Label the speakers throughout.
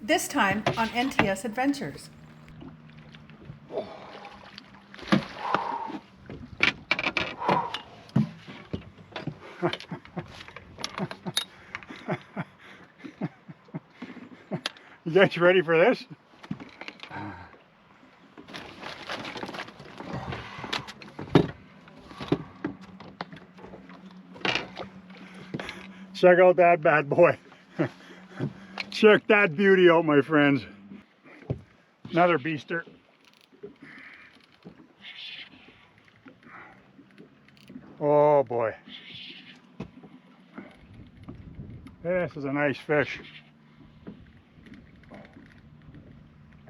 Speaker 1: This time on NTS Adventures.
Speaker 2: You guys ready for this? Check out that bad boy. Check that beauty out, my friends. Another beaster. Oh boy. This is a nice fish.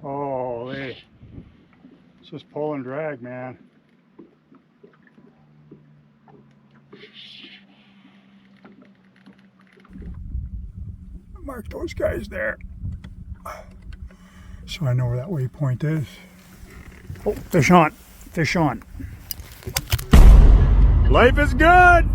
Speaker 2: Holy. It's just pull and drag, man. Mark those guys there, so I know where that waypoint is. Oh, fish on, fish on. Life is good.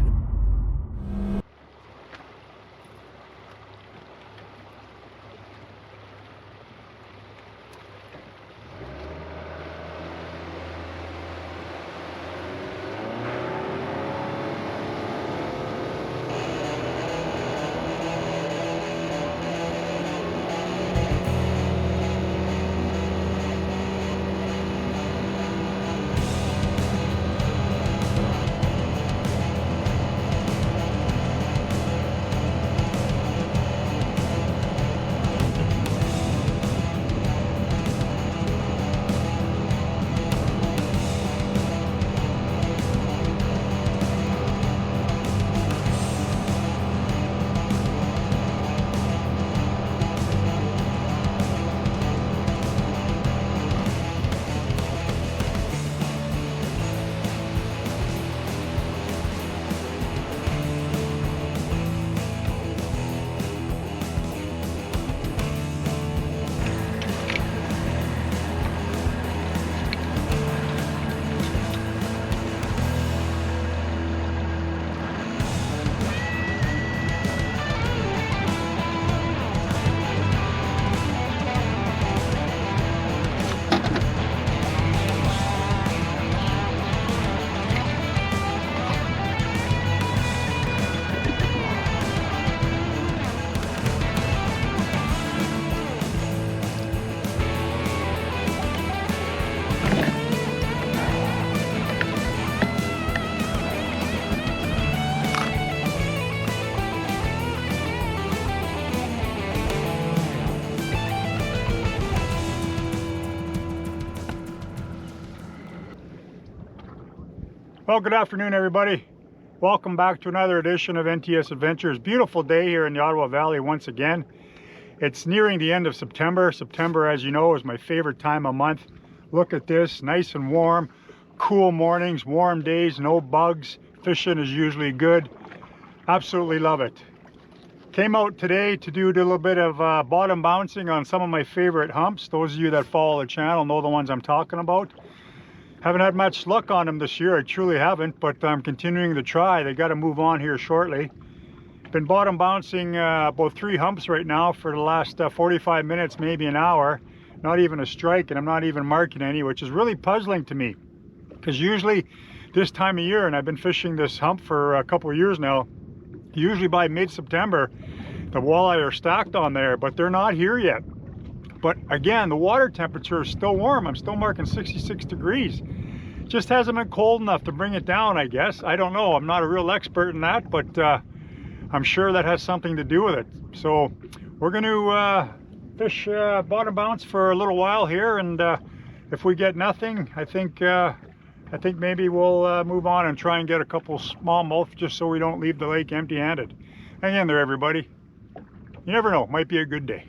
Speaker 2: Well, good afternoon, everybody. Welcome back to another edition of NTS Adventures. Beautiful day here in the Ottawa Valley once again. It's nearing the end of September. September, as you know, is my favorite time of month. Look at this, nice and warm, cool mornings, warm days, no bugs. Fishing is usually good. Absolutely love it. Came out today to do a little bit of bottom bouncing on some of my favorite humps. Those of you that follow the channel know the ones I'm talking about. Haven't had much luck on them this year, I truly haven't, but I'm continuing to try. They got to move on here shortly. Been bottom bouncing about 3 humps right now for the last 45 minutes, maybe an hour. Not even a strike, and I'm not even marking any, which is really puzzling to me. Because usually this time of year, and I've been fishing this hump for a couple of years now, usually by mid-September, the walleye are stacked on there, but they're not here yet. But again, the water temperature is still warm. I'm still marking 66 degrees. Just hasn't been cold enough to bring it down, I guess. I don't know. I'm not a real expert in that, but I'm sure that has something to do with it. So we're going to fish bottom bounce for a little while here, and if we get nothing, I think maybe we'll move on and try and get a couple smallmouth just so we don't leave the lake empty-handed. Hang in there, everybody. You never know. Might be a good day.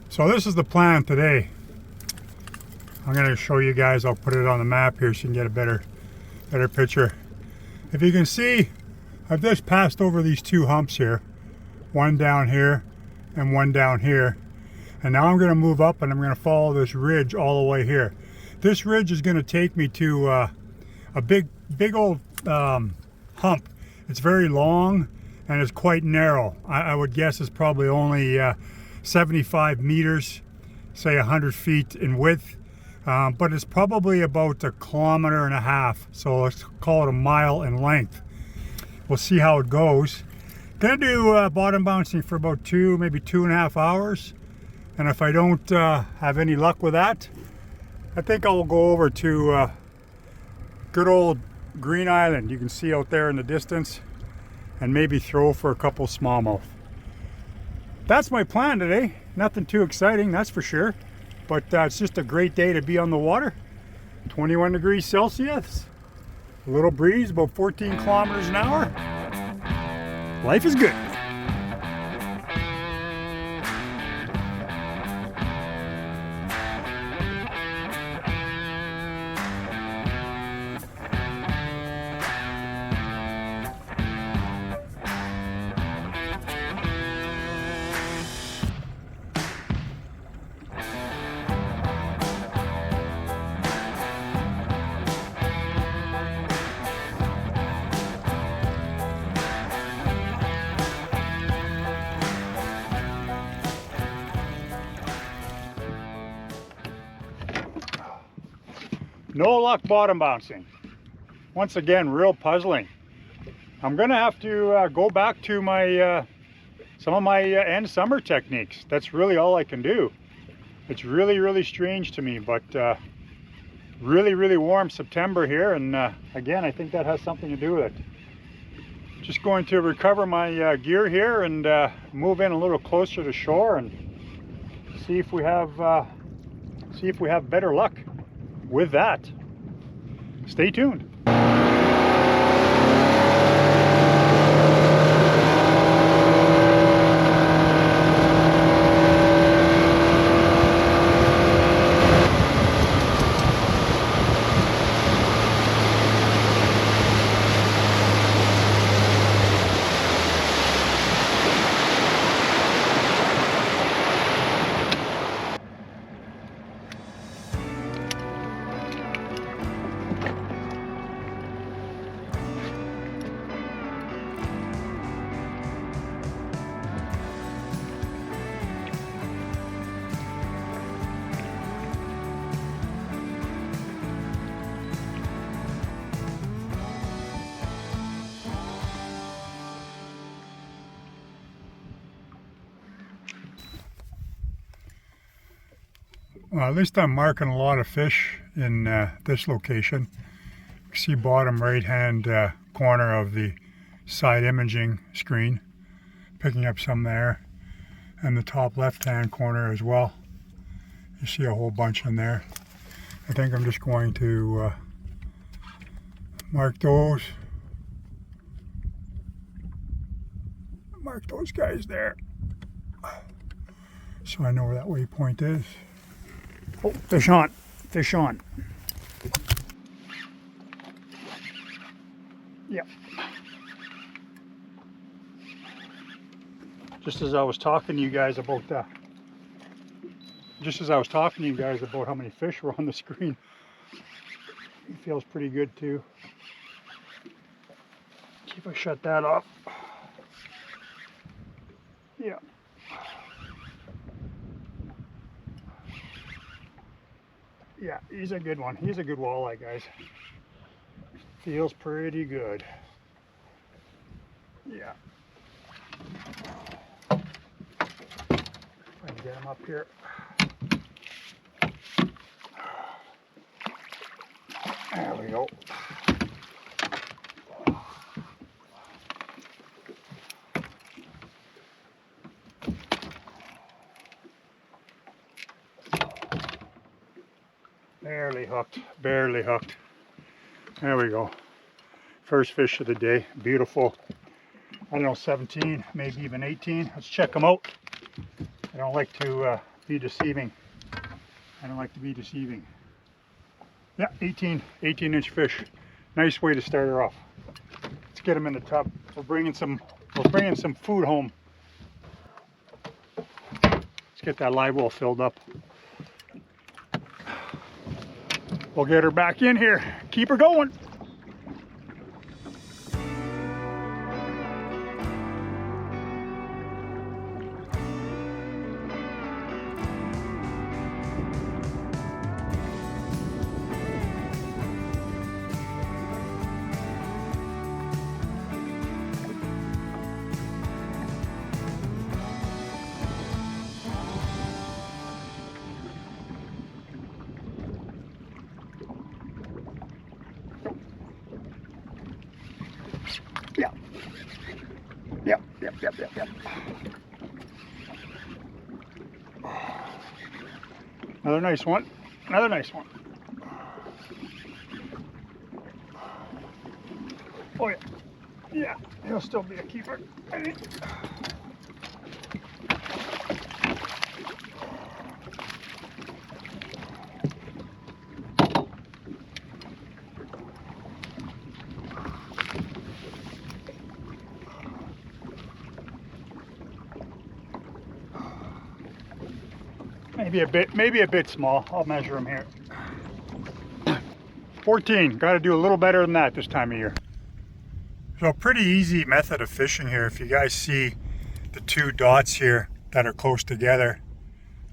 Speaker 2: So this is the plan today. I'm going to show you guys. I'll put it on the map here so you can get a better picture. If you can see, I've just passed over these 2 humps here. One down here and one down here. And now I'm going to move up and I'm going to follow this ridge all the way here. This ridge is going to take me to a big old hump. It's very long and it's quite narrow. I would guess it's probably only 75 meters, say 100 feet in width, but it's probably about 1.5 kilometers, so let's call it a mile in length. We'll see how it goes. Gonna do bottom bouncing for about maybe 2.5 hours, and if I don't have any luck with that, I think I'll go over to good old Green Island, you can see out there in the distance, and maybe throw for a couple smallmouth. That's my plan today. Nothing too exciting, that's for sure, but it's just a great day to be on the water. 21 degrees Celsius, a little breeze, about 14 kilometers an hour. Life is good. No luck bottom bouncing. Once again, real puzzling. I'm gonna have to go back to my some of my end summer techniques. That's really all I can do. It's really strange to me, but really warm September here, and again, I think that has something to do with it. Just going to recover my gear here and move in a little closer to shore and see if we have better luck with that. Stay tuned. Well, at least I'm marking a lot of fish in this location. You see bottom right hand corner of the side imaging screen, picking up some there, and the top left hand corner as well. You see a whole bunch in there. I think I'm just going to mark those guys there, so I know where that waypoint is. Oh, fish on, fish on. Yep. Just as I was talking to you guys about how many fish were on the screen, it feels pretty good too. See if I shut that off. Yeah. Yeah, he's a good one. He's a good walleye, guys. Feels pretty good. Yeah. If I can get him up here. There we go. Barely hooked. There we go. First fish of the day. Beautiful. I don't know, 17, maybe even 18. Let's check them out. I don't like to be deceiving. Yeah, 18-inch fish. Nice way to start her off. Let's get them in the tub. We're bringing some food home. Let's get that live well filled up. We'll get her back in here. Keep her going. Yep. Another nice one. Another nice one. Oh yeah. Yeah, he'll still be a keeper, I think. Maybe a bit small. I'll measure him here. 14. Got to do a little better than that this time of year. So a pretty easy method of fishing here. If you guys see the two dots here that are close together,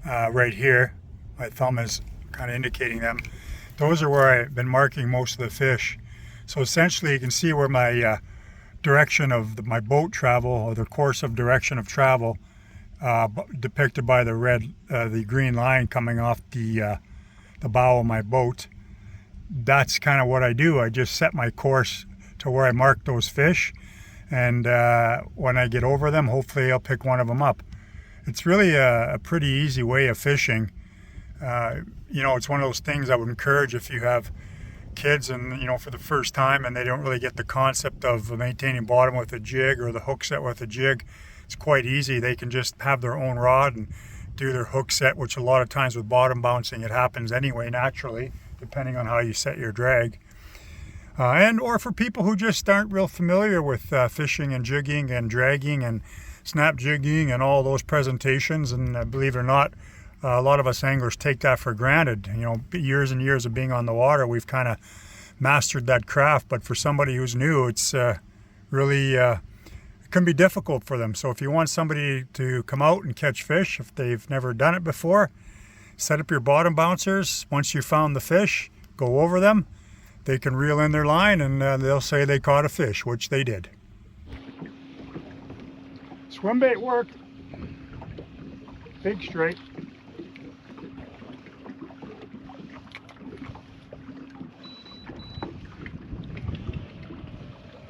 Speaker 2: right here, my thumb is kind of indicating them. Those are where I've been marking most of the fish. So essentially you can see where my direction of my boat travel, or the course of direction of travel, depicted by the green line coming off the bow of my boat. That's kind of what I do. I just set my course to where I mark those fish, and when I get over them, hopefully I'll pick one of them up. It's really a pretty easy way of fishing. You know, it's one of those things I would encourage if you have kids and, you know, for the first time and they don't really get the concept of maintaining bottom with a jig or the hook set with a jig. It's quite easy. They can just have their own rod and do their hook set, which a lot of times with bottom bouncing it happens anyway naturally, depending on how you set your drag. Or for people who just aren't real familiar with fishing and jigging and dragging and snap jigging and all those presentations, and believe it or not, a lot of us anglers take that for granted. You know, years and years of being on the water, we've kind of mastered that craft, but for somebody who's new, it's really it can be difficult for them. So if you want somebody to come out and catch fish, if they've never done it before, set up your bottom bouncers. Once you found the fish, go over them. They can reel in their line and they'll say they caught a fish, which they did. Swim bait worked. Big straight.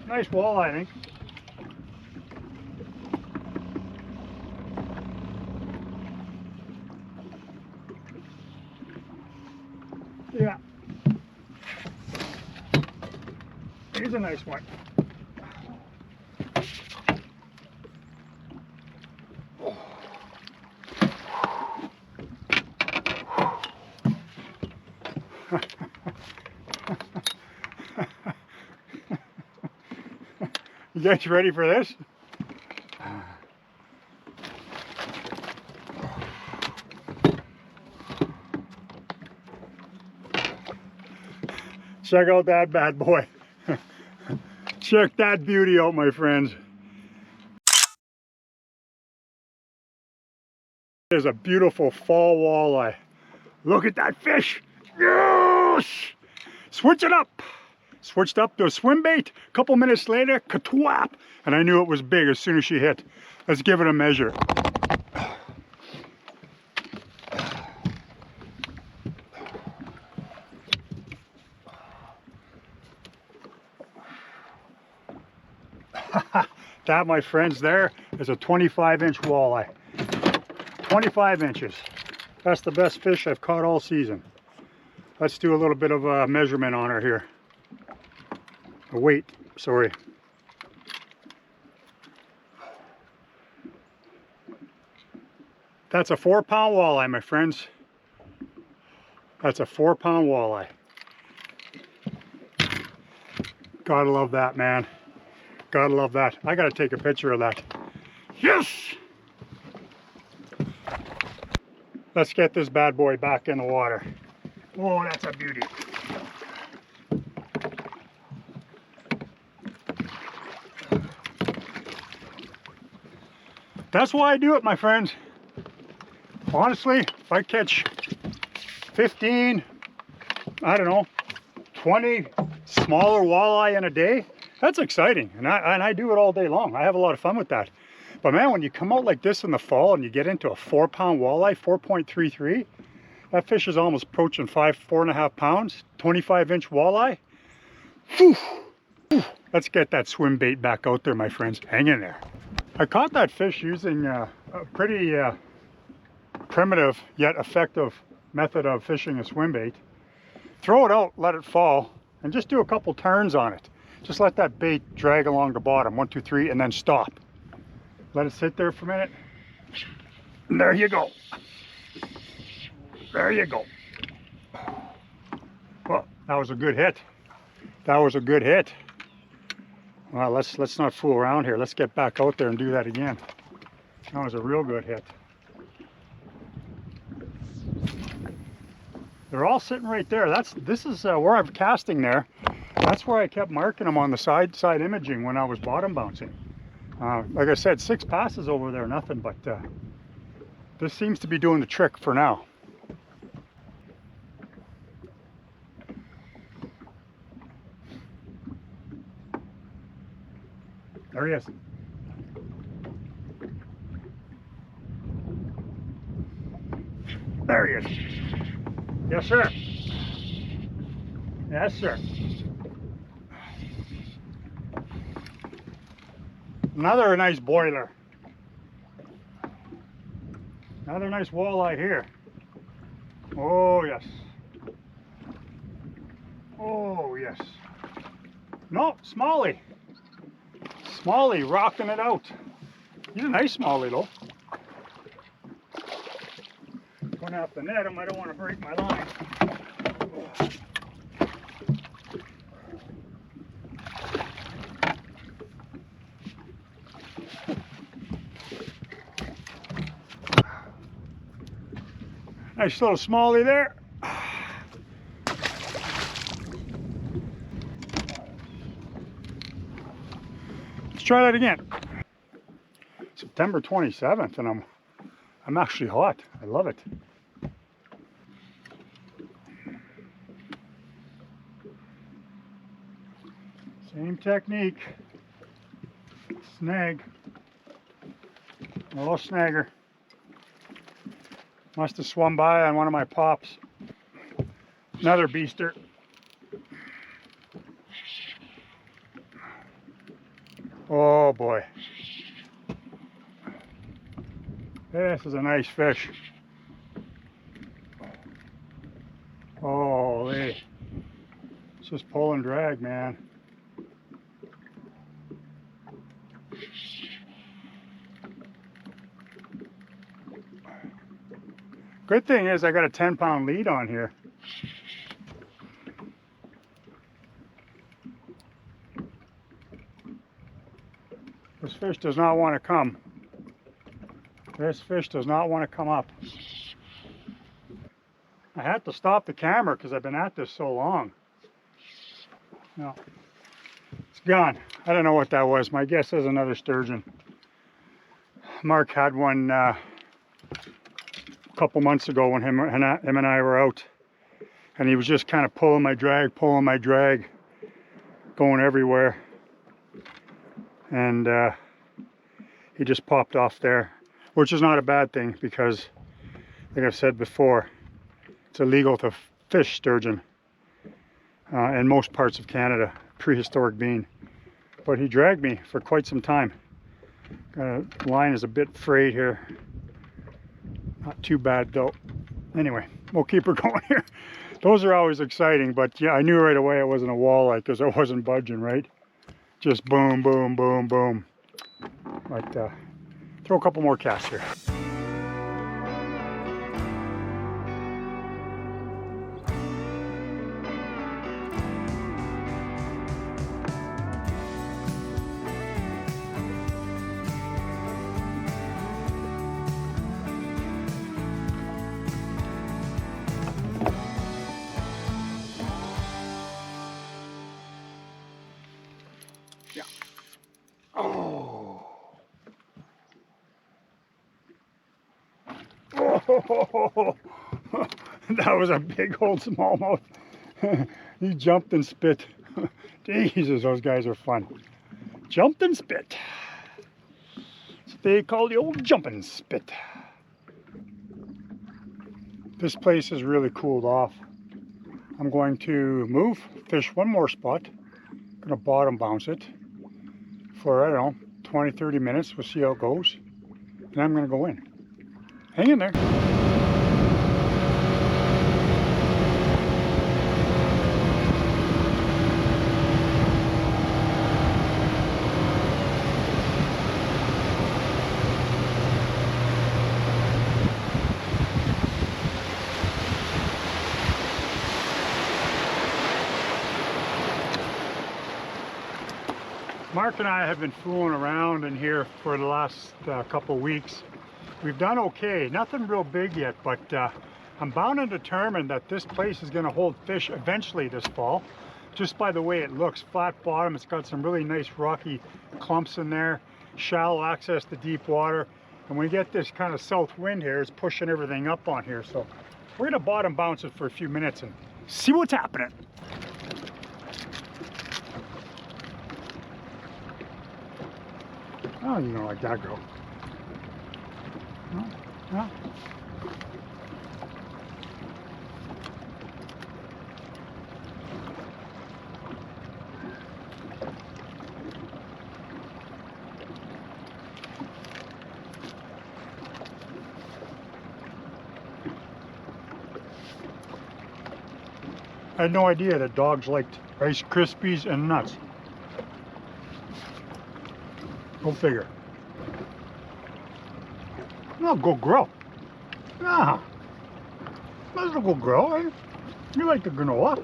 Speaker 2: Nice walleye, I think. Yeah. Here's a nice one. You guys ready for this? Check out that bad boy. Check that beauty out, my friends. There's a beautiful fall walleye. Look at that fish. Yes! Switch it up. Switched up to a swim bait. A couple minutes later, katwap. And I knew it was big as soon as she hit. Let's give it a measure. That, my friends, there is a 25-inch walleye. 25 inches. That's the best fish I've caught all season. Let's do a little bit of a measurement on her here. A weight, sorry. That's a 4-pound walleye, my friends. That's a 4-pound walleye. Gotta love that, man. Gotta love that. I gotta take a picture of that. Yes! Let's get this bad boy back in the water. Oh, that's a beauty. That's why I do it, my friends. Honestly, if I catch 15, I don't know, 20 smaller walleye in a day, that's exciting. And I do it all day long. I have a lot of fun with that. But man, when you come out like this in the fall and you get into a 4-pound walleye, 4.33, that fish is almost approaching 4.5 pounds, 25-inch walleye. Whew. Let's get that swim bait back out there, my friends. Hang in there. I caught that fish using a pretty primitive yet effective method of fishing a swim bait. Throw it out, let it fall, and just do a couple turns on it. Just let that bait drag along the bottom, 1, 2, 3, and then stop. Let it sit there for a minute. And there you go. There you go. Well, that was a good hit. That was a good hit. Well, let's not fool around here. Let's get back out there and do that again. That was a real good hit. They're all sitting right there. This is where I'm casting there. That's where I kept marking them on the side imaging when I was bottom bouncing. Like I said, 6 passes over there, nothing, but this seems to be doing the trick for now. There he is. There he is. Yes, sir. Yes, sir. Another nice boiler. Another nice walleye here. Oh, yes. Oh, yes. No, smallie. Smallie rocking it out. He's a nice smallie, though. Gonna have to net him. I don't want to break my line. Nice little smallie there. Let's try that again. September 27th, and I'm actually hot. I love it. Same technique. Snag. A little snagger. Must have swum by on one of my pops. Another beaster. Oh boy. This is a nice fish. Holy. It's just pull and drag, man. Good thing is I got a 10-pound lead on here. This fish does not want to come. This fish does not want to come up. I had to stop the camera because I've been at this so long. No, it's gone. I don't know what that was. My guess is another sturgeon. Mark had one a couple months ago when him and I were out, and he was just kind of pulling my drag, going everywhere, and he just popped off there, which is not a bad thing because, like I've said before, it's illegal to fish sturgeon in most parts of Canada, prehistoric being. But he dragged me for quite some time. Line is a bit frayed here. Not too bad though. Anyway, we'll keep her going here. Those are always exciting, but yeah, I knew right away it wasn't a walleye because I wasn't budging, right? Just boom, boom, boom, boom. But throw a couple more casts here. Yeah. Oh. Oh. That was a big old smallmouth. He jumped and spit. Jesus, those guys are fun. Jumped and spit. That's what they call the old jump and spit. This place is really cooled off. I'm going to move, fish one more spot. I'm gonna bottom bounce it for, I don't know, 20-30 minutes. We'll see how it goes. And I'm going to go in. Hang in there. Mark and I have been fooling around in here for the last couple of weeks. We've done okay, nothing real big yet, but I'm bound and determined that this place is going to hold fish eventually this fall. Just by the way it looks, flat bottom, it's got some really nice rocky clumps in there, shallow access to deep water, and when we get this kind of south wind here, it's pushing everything up on here. So we're going to bottom bounce it for a few minutes and see what's happening. Oh, you know, like that girl. No, no. I had no idea that dogs liked Rice Krispies and nuts. Go figure. No, go grow. Ah, let's go grow. Eh? You like the granola?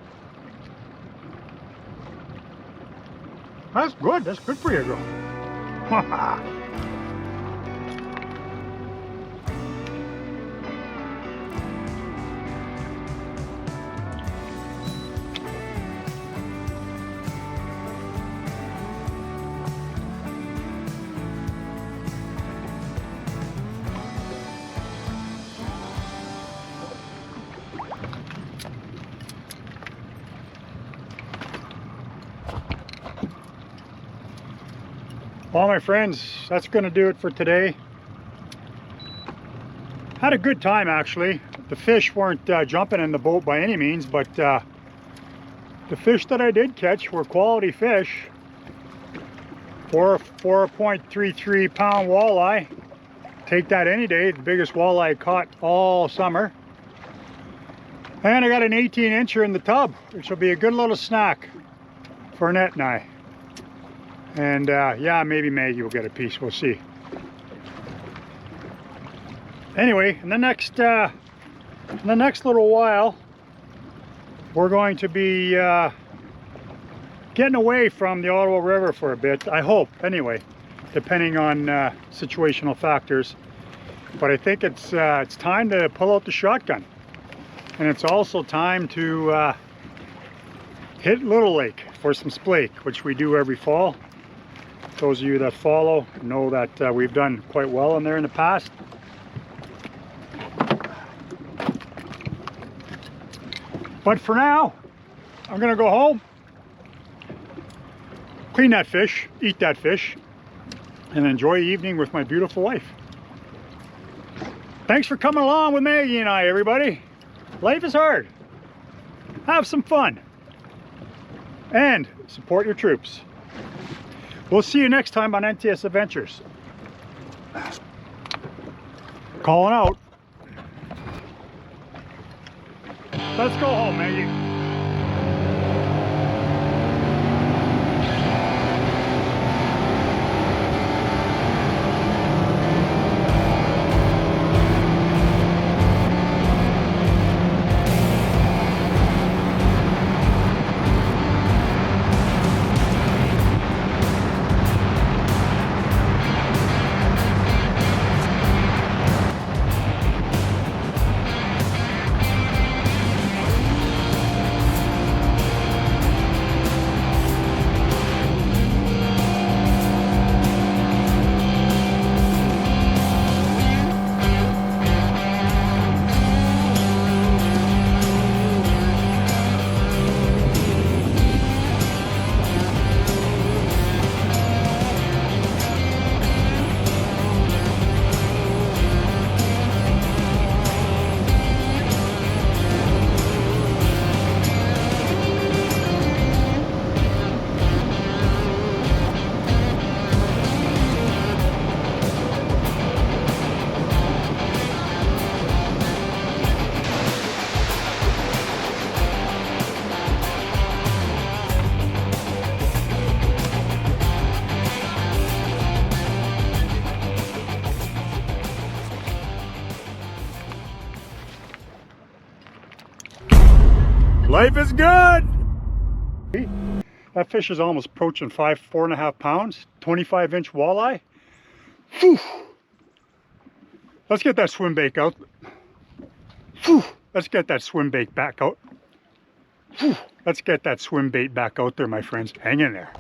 Speaker 2: That's good. That's good for you, girl. Well, my friends, that's going to do it for today. Had a good time, actually. The fish weren't jumping in the boat by any means, but the fish that I did catch were quality fish. 4.33 pound walleye. Take that any day. The biggest walleye I caught all summer. And I got an 18-incher in the tub, which will be a good little snack for Annette and I. And yeah, maybe Maggie will get a piece, we'll see. Anyway, in the next little while, we're going to be getting away from the Ottawa River for a bit, I hope, anyway, depending on situational factors. But I think it's time to pull out the shotgun. And it's also time to hit Little Lake for some splake, which we do every fall. Those of you that follow know that we've done quite well in there in the past. But for now, I'm gonna go home, clean that fish, eat that fish, and enjoy the evening with my beautiful wife. Thanks for coming along with Maggie and I, everybody. Life is hard. Have some fun. And support your troops. We'll see you next time on NTS Adventures. Calling out. Let's go home, Maggie. Life is good. That fish is almost approaching 4.5 pounds, 25-inch walleye. Whew. Let's get that swim bait out. Whew. Let's get that swim bait back out. Whew. Let's get that swim bait back out there, my friends. Hang in there.